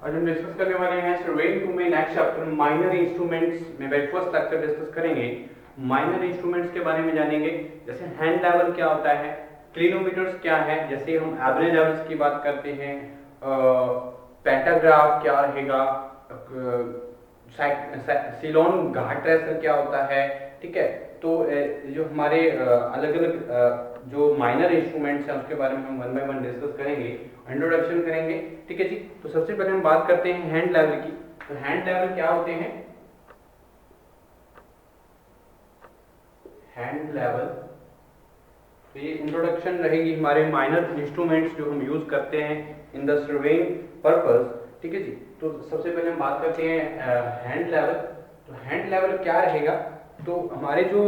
आज हम डिस्कस करने वाले हैं सर्वेइंग टू में नेक्स्ट चैप्टर माइनर इंस्ट्रूमेंट्स में भाई फर्स्ट लेक्चर डिस्कस करेंगे। माइनर इंस्ट्रूमेंट्स के बारे में जानेंगे, जैसे हैंड लेवल क्या होता है, क्लिनोमीटर्स क्या है, जैसे हम एवरेज लेवल्स की बात करते हैं, पेंटाग्राफ क्या रहेगा, सिलोन घाट ट्रेसर क्या होता है। ठीक है, तो जो हमारे अलग अलग जो माइनर इंस्ट्रूमेंट्स हैं उसके बारे में हम वन बाय वन डिस्कस करेंगे, इंट्रोडक्शन करेंगे। ठीक है जी, तो सबसे पहले हम बात करते हैं हैंड लेवल की। तो हैंड लेवल क्या होते हैं? हैंड लेवल, तो ये इंट्रोडक्शन रहेगी हमारे माइनर इंस्ट्रूमेंट्स जो हम यूज करते हैं इन द सर्वेइंग पर्पस। ठीक है जी, तो सबसे पहले हम बात करते हैं हैंड लेवल। तो हैंड लेवल क्या रहेगा? तो हमारे जो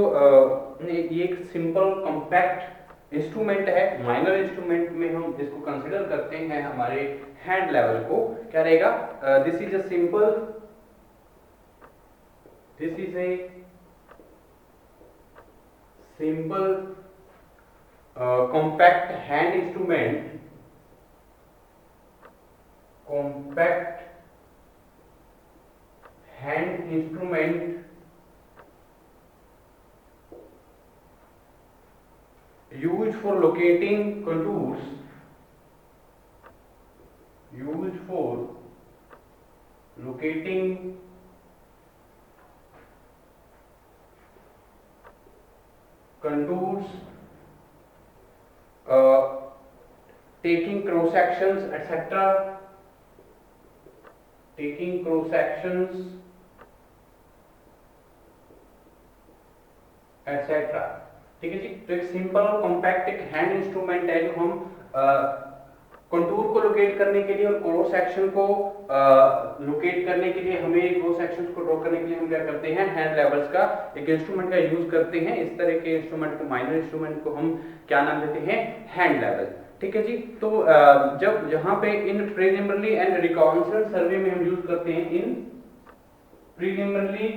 ये एक सिंपल कॉम्पैक्ट इंस्ट्रूमेंट है, माइनर इंस्ट्रूमेंट में हम इसको कंसिडर करते हैं हमारे हैंड लेवल को। क्या रहेगा? This is a simple compact hand instrument used for locating contours, taking cross sections etc, ठीक है जी। तो एक सिंपल और कॉम्पैक्ट एक हैंड इंस्ट्रूमेंट है जो हम कंटूर को लोकेट करने के लिए और क्रॉस सेक्शन को लोकेट करने के लिए, हमें क्रॉस सेक्शंस को ड्रॉ करने के लिए हम क्या करते हैं, हैंड लेवल्स का एक इंस्ट्रूमेंट का यूज करते हैं। इस तरह के इंस्ट्रूमेंट को, माइनर इंस्ट्रूमेंट को हम क्या नाम देते हैं? Hand level. ठीक है जी, तो जब यहाँ पे इन प्रीलिमिनरी एंड रिकॉन्सनेंस सर्वे में हम यूज करते हैं, इन प्रीलिमिनरी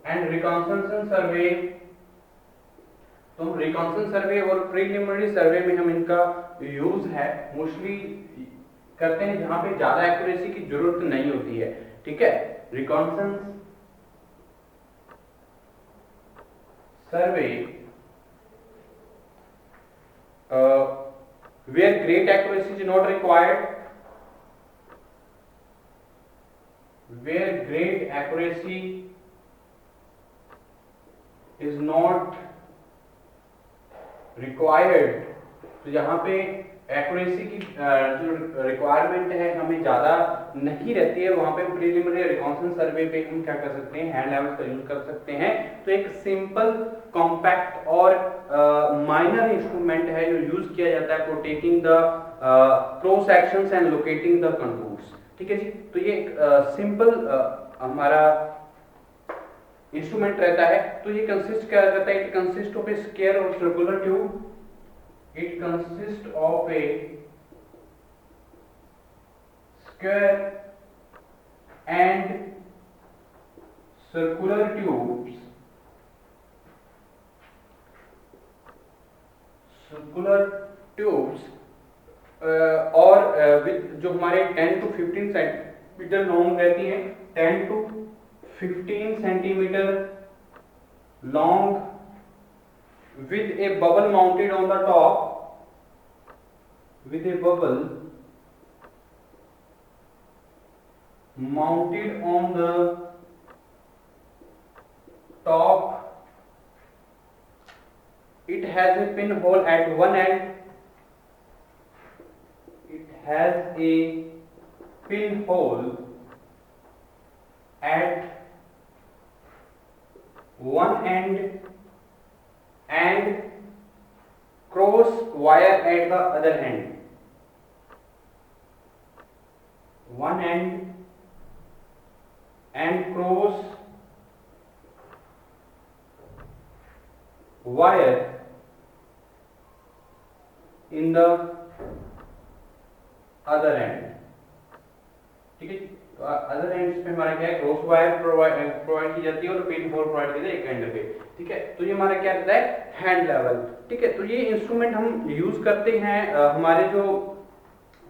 एंड रिकॉन्सनेंस सर्वे, तो हम रिकॉन्सनेंस सर्वे और प्रीलिमिनरी सर्वे में हम इनका यूज है मोस्टली करते हैं जहां पे ज्यादा एक्यूरेसी की जरूरत नहीं होती है। ठीक है, रिकॉन्सनेंस सर्वे where great accuracy is not required, तो यहाँ पे एक्यूरेसी की जो रिक्वायरमेंट है हमें ज्यादा नहीं रहती है, वहां पे प्रीलिमिनरी रिकॉन्सनेंस सर्वे पे हम क्या कर सकते हैं, हैंड लेवल्स का यूज कर सकते हैं। तो एक सिंपल कॉम्पैक्ट और माइनर इंस्ट्रूमेंट है जो यूज किया जाता है for taking the cross sections and locating the contours. ठीक है जी, तो ये एक सिंपल हमारा इंस्ट्रूमेंट रहता है। तो ये कंसिस्ट क्या करता है? It consist of a square और circular tube, it consists of a square and circular tubes, और जो हमारे 10 to 15 सेंटीमीटर लॉन्ग रहती हैं, 10 to 15 centimetre long, with a bubble mounted on the top, it has a pinhole at one end, and cross wire at the other end, and cross wire in the other end। ठीक है, other ends पे हमारा क्या है, cross wire provide की जाती है और पिन होल प्रोवाइड की जाती है एक एंड पे। ठीक है, तो ये हमारा क्या रहता है, हैंड लेवल। ठीक है, तो ये इंस्ट्रूमेंट हम यूज करते हैं हमारे जो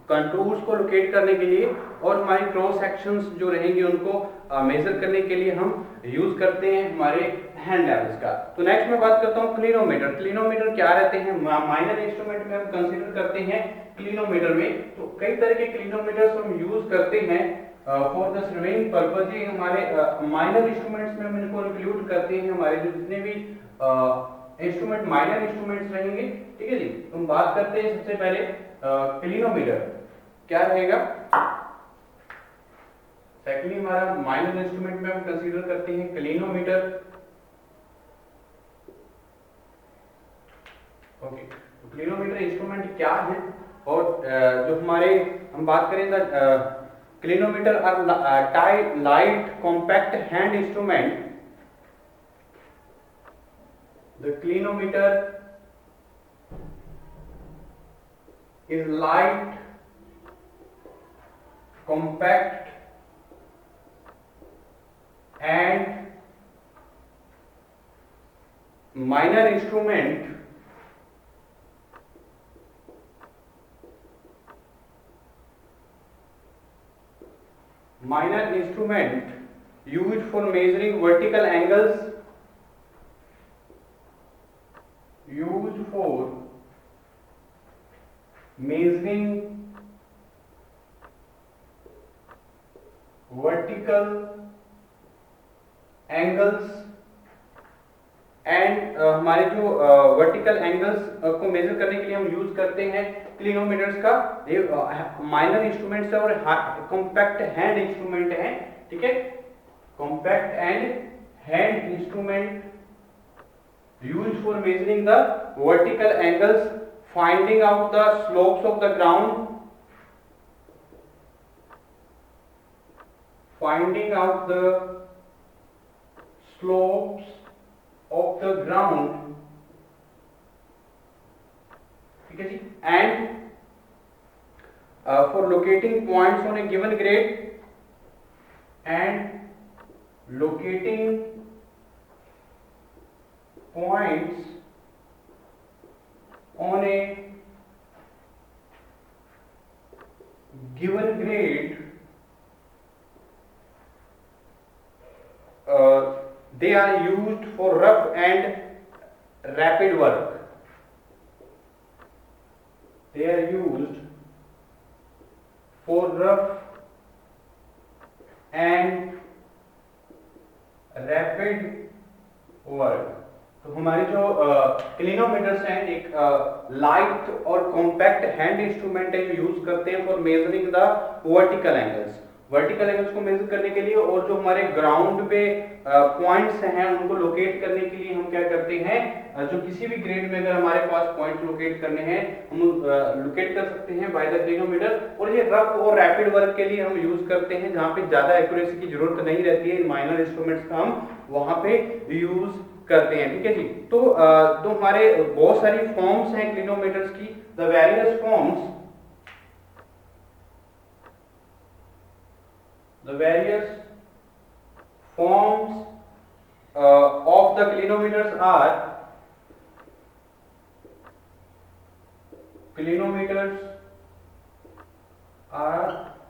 कंटूर्स को लोकेट करने के लिए और हमारी क्रॉस सेक्शंस जो रहेंगे उनको मेजर करने के लिए हम यूज करते हैं हमारे हैंड लेवल्स का। तो नेक्स्ट मैं बात करता हूँ क्लिनोमीटर। क्लिनोमीटर क्या रहते हैं, माइनर इंस्ट्रूमेंट में हम कंसीडर करते हैं क्लिनोमीटर में। तो कई तरह के क्लिनोमीटर्स हम यूज करते हैं फॉर द सर्वेइंग पर्पस। ये हमारे माइनर इंस्ट्रूमेंट्स में हम इनको इंक्लूड करते हैं, हमारे जो जितने भी इंस्ट्रूमेंट माइनर इंस्ट्रूमेंट्स रहेंगे, ठीक है जी। तो हम बात करते हैं सबसे पहले क्लिनोमीटर क्या रहेगा। सेकेंडली हमारा माइनर इंस्ट्रूमेंट में हम कंसीडर करते हैं क्लिनोमीटर। ओके, तो क्लिनोमीटर इंस्ट्रूमेंट क्या है और जो हमारे हम बात करें clinometer are tight light compact hand instrument. The clinometer is light, compact and minor instrument used for measuring vertical angles, used for measuring vertical angles and हमारे जो वर्टिकल एंगल्स को मेजर करने के लिए हम यूज करते हैं क्लिनोमीटर्स का। ये माइनर इंस्ट्रूमेंट्स है और कॉम्पैक्ट हैंड इंस्ट्रूमेंट है, ठीक है। Compact and hand instrument used for measuring the vertical angles, finding out the slopes of the ground, finding out the slopes of the ground, ठीक है जी, and for locating points on a given grade and locating points on a given grade, they are used for rough and rapid work. They are used for rough and rapid work. तो हमारे जो क्लिनोमीटर्स हैं एक light और compact hand instrument है जो use करते हैं for measuring the vertical angles, vertical angles को मेजर करने के लिए, और जो हमारे ग्राउंड पे पॉइंट्स हैं उनको लोकेट करने के लिए हम क्या करते हैं, जो किसी भी ग्रेड में अगर हमारे पास पॉइंट लोकेट करने हैं हम लोकेट कर सकते हैं बाय द क्लिनोमीटर। और ये रफ और रैपिड वर्क के लिए हम यूज करते हैं जहां पे ज्यादा एक्यूरेसी की जरूरत नहीं रहती है, माइनर इंस्ट्रूमेंट्स का हम वहां पे यूज करते हैं, ठीक है जी। तो हमारे बहुत सारी फॉर्म्स हैं क्लिनोमीटर्स की, the various forms, the various forms of the clinometers are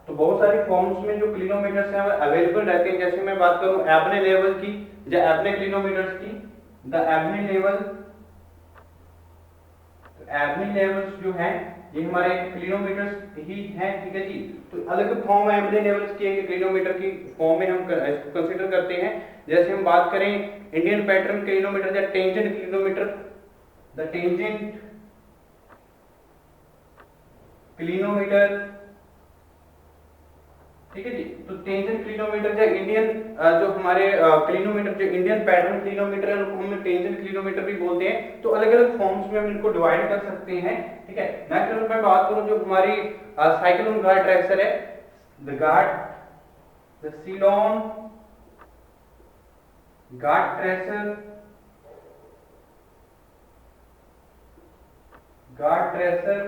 तो बहुत सारी फॉर्म्स में जो क्लिनोमीटर्स हैं अवेलेबल रहते हैं। जैसे मैं बात करूं एबने लेवल की या एबने क्लिनोमीटर्स की, द एबने लेवल, एबने लेवल्स जो हैं ये हमारे क्लिनोमीटर्स ही हैं, ठीक है जी। तो अलग फॉर्म है एबने लेवल्स की, क्लिनोमीटर की फॉर्म में हम इसको कंसीडर करते हैं। जैसे हम बात करें इंडियन पैटर्न क्लिनोमीटर या tangent clinometer, the tangent clinometer, ठीक है जी। तो टेंजेंट क्लिनोमीटर या इंडियन जो हमारे क्लिनोमीटर जो इंडियन पैटर्न क्लिनोमीटर है उनको हम टेंजेंट क्लिनोमीटर भी बोलते हैं। तो अलग अलग फॉर्म्स में हम इनको डिवाइड कर सकते हैं, ठीक है। नेक्स्ट मैं बात करूं जो हमारी साइक्लोन गार्ड ट्रेसर है, the guard, the Ceylon guard tracer, guard tracer,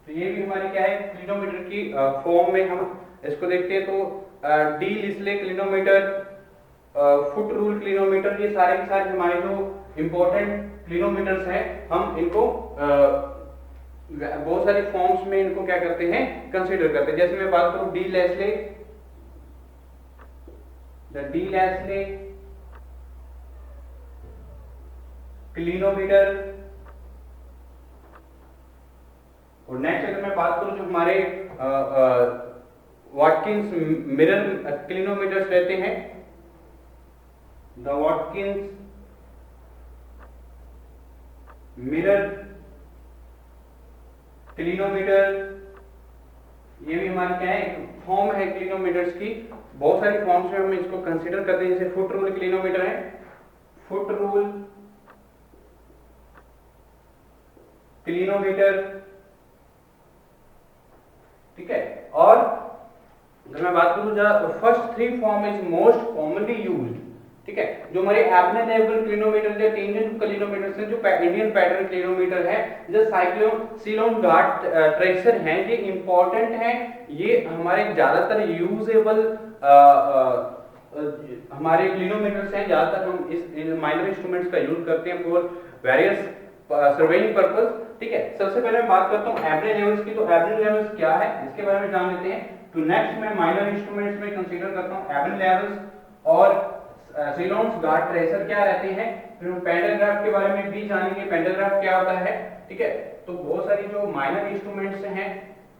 तो ये भी हमारी क्या है क्लिनोमीटर की फॉर्म में हम इसको देखते हैं। तो De Lisle clinometer, foot rule clinometer, ये सारे के सारे हमारे जो इंपॉर्टेंट क्लिनोमीटर्स हैं हम इनको बहुत सारी फॉर्म्स में इनको क्या करते हैं, कंसीडर करते हैं। जैसे मैं बात करूं D Leslie, the D Leslie clinometer. और नेक्स्ट अगर मैं बात करूं जो हमारे वाटकिंस मिरर क्लिनोमीटर्स रहते हैं, द वाटकिंस मिरर क्लिनोमीटर, ये भी हमारे क्या है, एक फॉर्म है क्लिनोमीटर्स की। बहुत सारी फॉर्म्स में हम इसको कंसीडर करते हैं, जैसे फुट रूल क्लिनोमीटर है, फुट रूल क्लिनोमीटर, ठीक है। और अगर मैं बात करूं जो first three form is most commonly used, ठीक है। जो हमारे एब्नेलेबल क्लिनोमीटर या टेंजेंट क्लिनोमीटर से जो इंडियन पैटर्न क्लिनोमीटर है, जो साइक्लोन गार्ड ट्रेसर हैं, ये इंपॉर्टेंट हैं। ये हमारे ज्यादातर यूजेबल हमारे क्लिनोमीटर्स हैं। ज्यादातर हम इस माइनर इंस्ट्रूमेंट्स का यूज करते हैं फॉर वेरियस सर्वेइंग पर्पस, ठीक है। सबसे पहले मैं बात करता हूं एवरेज लेवल्स की। तो एवरेज लेवल्स क्या है इसके बारे में जान लेते हैं। तो नेक्स्ट मैं माइनर इंस्ट्रूमेंट्स में कंसीडर करता हूं एवरेज लेवल्स और सीलोन्स गार्ड ट्रेसर क्या रहते हैं। फिर हम पेंटाग्राफ के बारे में भी जानेंगे, पेंटाग्राफ क्या होता है, ठीक है। तो बहुत सारी जो माइनर इंस्ट्रूमेंट्स हैं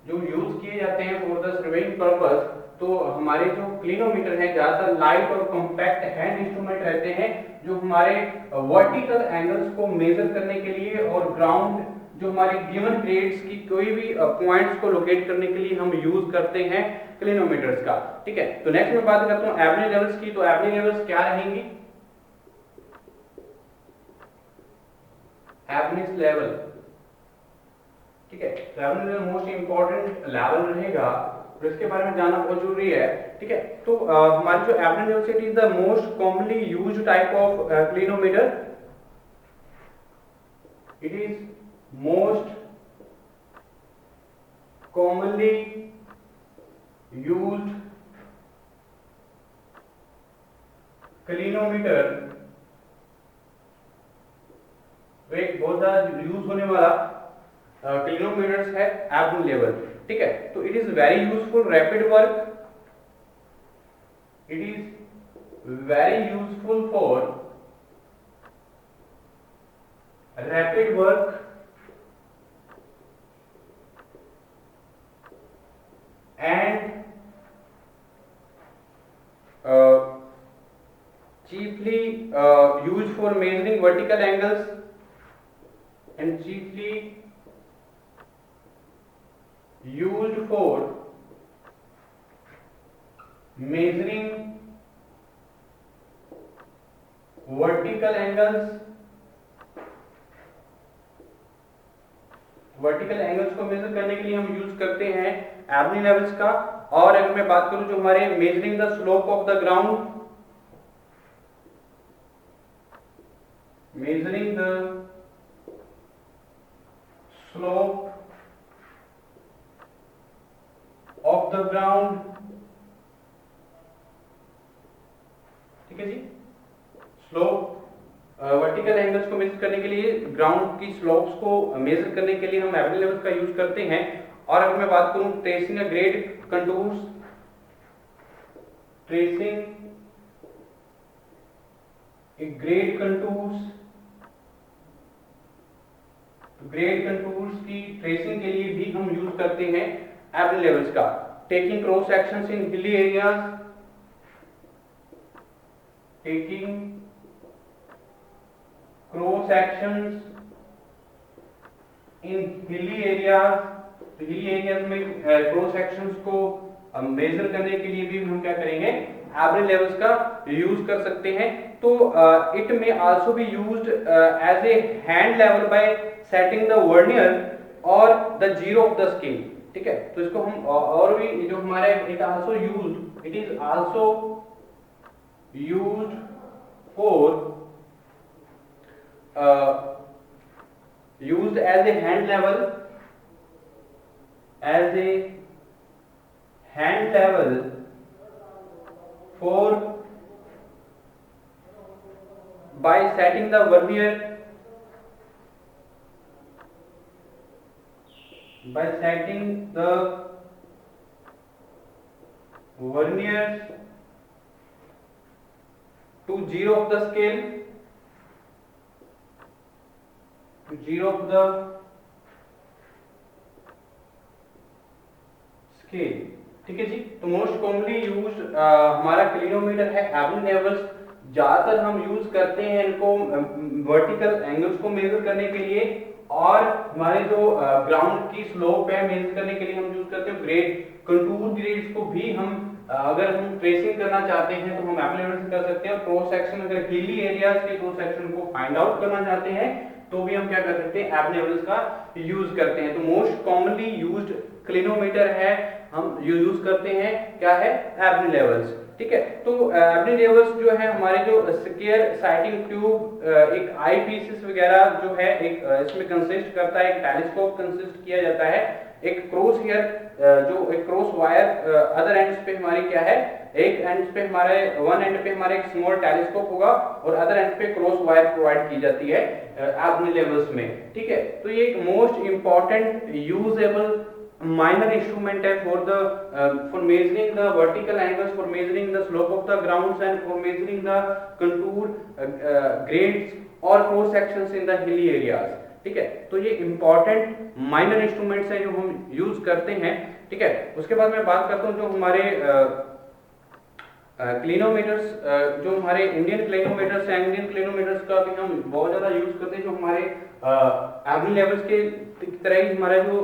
जो यूज किए जाते हैं फॉर द सर्वेइंग पर्पस, तो हमारे जो क्लिनोमीटर है ज्यादातर लाइट और कॉम्पैक्ट हैंड इंस्ट्रूमेंट रहते हैं, जो हमारे वर्टिकल एंगल्स को मेजर करने के लिए और ग्राउंड जो हमारे गिवन ग्रेड्स की कोई भी पॉइंट्स को लोकेट करने के लिए हम यूज करते हैं क्लिनोमीटर्स का, ठीक है। तो नेक्स्ट मैं बात करता हूं एवरेज लेवल्स की। तो एवरेज लेवल्स क्या रहेंगी, एवरेज लेवल, ठीक है। Average level most important level रहेगा, तो इसके बारे में जानना बहुत जरूरी है, ठीक है। तो हमारी जो average level it is the most commonly used type of clinometer, it is most commonly used clinometer. तो एक बहुत ज्यादा यूज होने वाला क्लिनोमीटर्स है एवरेज लेवल, ठीक है। तो it is very useful rapid work, it is very useful for rapid work and chiefly used for measuring vertical angles and chiefly used for measuring vertical angles, vertical angles को major करने के लिए हम use करते हैं average levels का। और अगर मैं बात करूं जो हमारे measuring the slope of the ground, measuring the slope of the ground, ठीक है जी। स्लोप वर्टिकल एंगल्स को मेजर करने के लिए, ग्राउंड की स्लोप्स को मेजर करने के लिए हम एवरेज लेवल्स का यूज करते हैं। और अगर मैं बात करूं tracing a grade contours, tracing A grade contours, grade contours की ट्रेसिंग के लिए भी हम यूज करते हैं एवरेज लेवल्स का। टेकिंग क्रॉस सेक्शंस इन hilly areas, taking cross sections इन हिली एरियाज। तो हिली एरियाज में क्रॉस सेक्शंस को मेजर करने के लिए भी हम क्या करेंगे, एवरेज लेवल्स का यूज कर सकते हैं। तो it may also be used as a hand level by setting the vernier और the zero of the scale, ठीक है। तो इसको हम और भी जो हमारे it also used, it is also used for used as a hand level, as a hand level for by setting the vernier by setting the verniers to 0 of the scale, to 0 of the scale, ठीक है जी। तो most commonly use हमारा clinometer है। Average levels ज्यादातर हम use करते हैं इनको वर्टिकल एंगल्स को मेजर करने के लिए, और हमारे जो ग्राउंड की स्लोप है मेजर करने के लिए हम यूज करते हैं ग्रेड, कंटूर ग्रेड्स को भी हम अगर हम ट्रेसिंग करना चाहते हैं तो हम एवरेज लेवल से कर सकते हैं। क्रॉस सेक्शन, अगर हिली एरियाज के क्रॉस सेक्शन को फाइंड आउट करना चाहते हैं तो भी हम क्या कर सकते हैं, एवरेज लेवल्स का यूज करते हैं। तो मोस्ट कॉमनली यूज्ड क्लिनोमीटर है, हम यूज करते हैं क्या है, एवरेज लेवल्स, ठीक है। तो एवरेज लेवल्स जो है हमारे जो स्क्वायर साइटिंग ट्यूब, एक आई पीसेस वगैरह जो है एक इसमें कंसिस्ट करता है, एक टेलीस्कोप कंसिस्ट किया जाता है, एक क्रॉस हेयर जो एक क्रॉस वायर अदर एंड्स पे हमारी क्या है, एक एंड्स पे हमारे वन एंड पे हमारे एक स्मॉल टेलीस्कोप होगा और अदर एंड पे क्रॉस वायर प्रोवाइड की जाती है एवरेज लेवल्स में, ठीक है। तो ये एक most important usable minor instrument है for measuring the vertical angles, for measuring the slope of the grounds and for measuring the contour grades or cross sections in the hilly areas, ठीक है। तो ये important minor instruments हैं जो हम use करते हैं, ठीक है। उसके बाद मैं बात करता हूँ जो हमारे क्लिनोमीटर्स, जो हमारे इंडियन क्लिनोमीटर्स हैं, इंडियन क्लिनोमीटर्स का भी हम बहुत ज़्यादा यूज करते हैं, जो हमारे एवरेज लेवल्स के तरह ही हमारा जो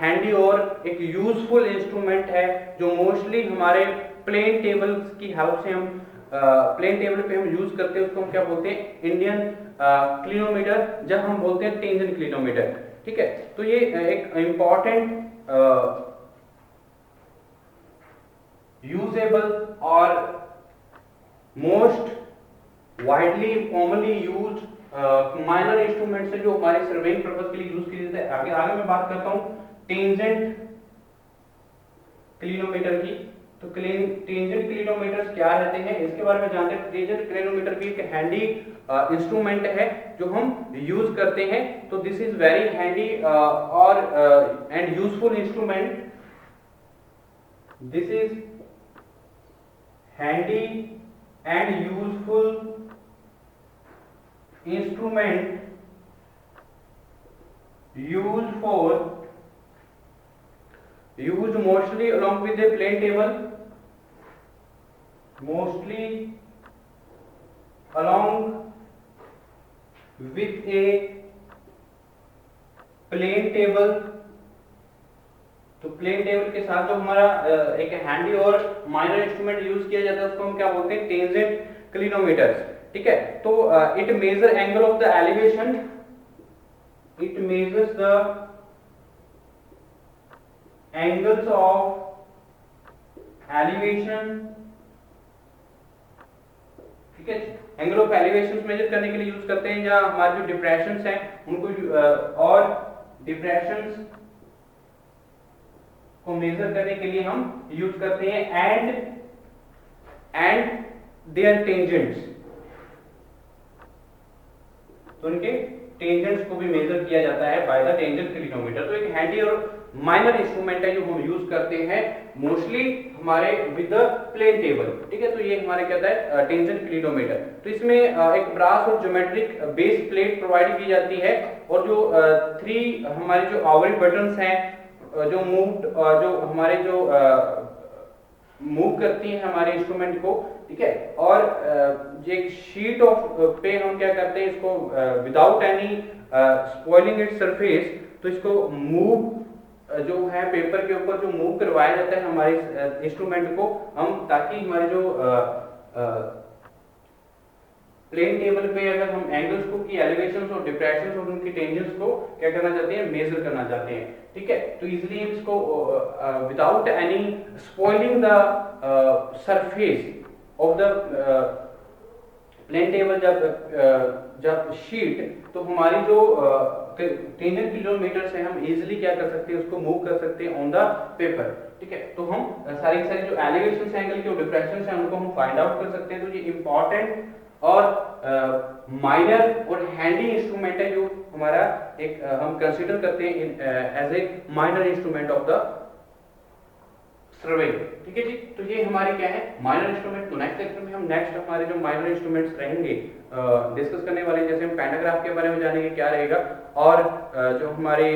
हैंडी और एक यूजफुल इंस्ट्रूमेंट है, जो मोस्टली हमारे प्लेन टेबल्स की हेल्प से हम प्लेन टेबल पे हम यूज करते हैं, उसको हम क्या बोलते हैं, इंडियन क्लिनोमीटर, जब हम बोलते हैं टेंजेंट क्लिनोमीटर, ठीक है। तो ये एक इंपॉर्टेंट यूजेबल और most widely commonly used minor instruments है जो हमारे सर्वेइंग पर्पस के लिए यूज किए जाते हैं। आगे मैं बात करता हूं टेंजेंट क्लिनोमीटर की। तो टेंजेंट क्लिनोमीटर्स क्या रहते हैं इसके बारे में जानते हैं। टेंजेंट क्लिनोमीटर भी एक हैंडी इंस्ट्रूमेंट है जो हम यूज करते हैं। तो दिस इज वेरी हैंडी और and useful instrument. This is handy and useful instrument used mostly along with a plane table, mostly along with a plane table। तो प्लेन टेबल के साथ जो हमारा एक हैंडी और माइनर इंस्ट्रूमेंट यूज किया जाता है उसको हम क्या बोलते हैं, टेंजेंट क्लिनोमीटर्स, ठीक है। तो it measure angle of the elevation, it measures the angles of elevation, ठीक है। एंगल ऑफ एलिवेशन मेजर करने के लिए यूज करते हैं, या हमारे जो डिप्रेशंस हैं उनको और डिप्रेशंस को मेजर करने के लिए हम यूज करते हैं, एंड देयर टेंजेंट्स। तो उनके टेंजेंट्स को भी मेजर किया जाता है बाय द टेंजेंट क्लिनोमीटर। तो एक हैंडी और माइनर इंस्ट्रूमेंट है जो हम यूज करते हैं मोस्टली हमारे विद द प्लेन टेबल, ठीक है। तो ये हमारे कहता है टेंजेंट क्लिनोमीटर। तो इसमें एक ब्रास और ज्योमेट्रिक बेस प्लेट प्रोवाइड की जाती है, और जो 3 हमारे जो आवरी बटन्स हैं जो जो हमारे जो मूव करती हैं हमारे इंस्ट्रूमेंट को, ठीक है। और एक शीट ऑफ पे हम क्या करते हैं इसको without any spoiling its surface, तो इसको मूव जो है पेपर के ऊपर जो मूव करवाया जाता है हमारे इंस्ट्रूमेंट को हम, ताकि हमारे जो प्लेन टेबल पे अगर हम एंगल्स को की एलिवेशंस और डिप्रेशंस और उनकी टेंजेंट्स को क्या करना चाहते हैं, मेजर करना चाहते हैं, ठीक है। तो इजीली इसको without any spoiling the surface of the plane table जब शीट, तो हमारी जो टेंजेंट क्लिनोमीटर्स है हम इजीली क्या कर सकते हैं, उसको मूव कर सकते हैं ऑन द पेपर, ठीक है। तो हम सारी जो एलिवेशंस एंगल के डिप्रेशंस हैं उनको हम फाइंड आउट कर सकते हैं। तो ये इंपॉर्टेंट और माइनर और हैंडी इंस्ट्रूमेंट है जो हमारा एक हम कंसीडर करते हैं as a minor instrument of the survey. ठीक है जी, तो ये हमारे क्या है माइनर इंस्ट्रूमेंट। तो नेक्स्ट लेक्चर में हम नेक्स्ट हमारे जो माइनर इंस्ट्रूमेंट्स रहेंगे डिस्कस करने वाले, जैसे हम पेंटाग्राफ के बारे में जानेंगे क्या रहेगा, और जो हमारे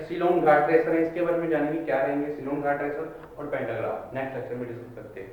सिलोन घाट ट्रेसर है इसके बारे में जानेंगे क्या रहेंगे, सिलोन घाट ट्रेसर और पेंटाग्राफ नेक्स्ट लेक्चर में डिस्कस करते हैं।